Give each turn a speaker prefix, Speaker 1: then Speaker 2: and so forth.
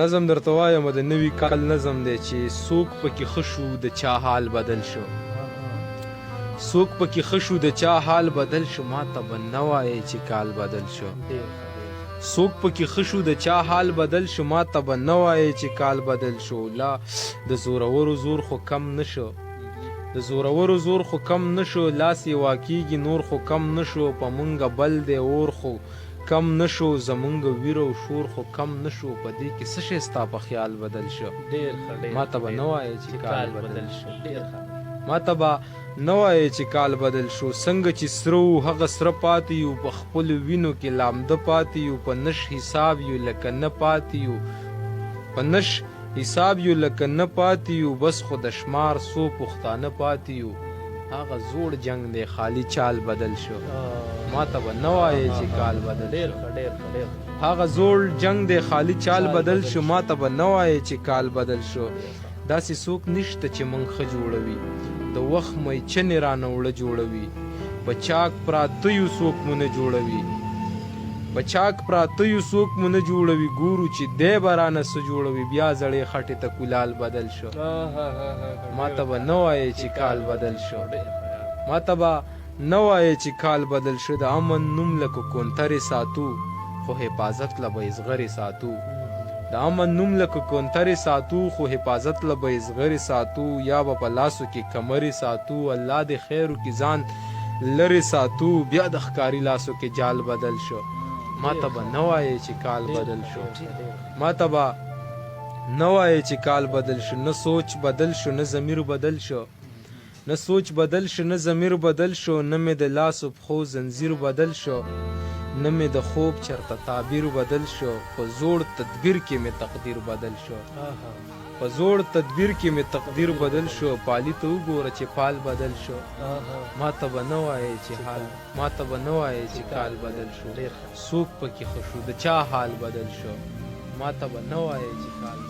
Speaker 1: نظم درته وایم د نوي کال نظم دی چې څوک پکې ښه شو د چا حال بدل شو څوک پکې ښه شو د چا حال بدل شو ما ته به نه وایې چې کال بدل شو څوک پکې ښه شو د چا حال بدل شو ما ته به نه وایې چې کال بدل شو لا د زورورو زور خو کم نه شو د زورورو زور خو کم نه شو لاس یې واکېږي نور خو کم نه شو په مونږه بل دی اور خو کم نشو زمونږ ویر او شور خو کم نشو په دې کې څه شی ستا په خیال بدل شو ما ته به نه وایې چې کال بدل شو ما ته به نه وایې چې کال بدل شو څنګه چې سره وو هغه سره پاتې یو په خپلو وینو کې لامده پاتې یو په نش حساب یو لکه نه پاتې یو په نش حساب یو لکه نه پاتې یو بس خو د شمار څو پښتانه پاتې یو هغه زوړ جنگ دی خالی چال بدل شو ما ته به نه وایې چې کال بدل شو هغه زوړ جنگ دی خالی چال بدل شو ما ته به نه وایې چې کال بدل شو داسې څوک نشته چې موږ ښه جوړوي د وخت میچنې رانه وړه جوړوي په چاک پراته یو څوک مو نه جوړوي په چاک پراته یو څوک مو نه جوړوي ګورو چې دی به رانه څه جوړوي بیا زړې خټې ته کولال بدل شو ما ته به نه وایې چې کال بدل شو ما ته به نه وایې چې کال بدل شو د امن نوم لکه کونترې ساتو خو حفاظت له به زغرې ساتو د امن نوم لکه کونترې ساتو خو حفاظت له به زغرې ساتو یا به په لاسو کې کمرې ساتو الله دې خیر وکړي ځان لرې ساتو بیا د ښکاري لاسو کې جال بدل شو ما ته به نه وایې چې کال بدل شو ما ته به نه وایې چې کال بدل شو نه سوچ بدل شو نه ضمیر بدل شو نه سوچ بدل شو نه ضمیر بدل شو نه مې د لاس و پښو زنځیر بدل شو نه مې د خوب چرته تعبیر بدل شو په زوړ تدبیر کې مې تقدیر بدل شو په زوړ تدبیر کې مې تقدیر بدل شو پالي ته وګوره چې پال بدل شو ما ته به نه وایې چې حال ما ته به نه وایې چې کال بدل شو څوک پکې ښه شو د چا حال بدل شو ما ته به نه وایې چې کال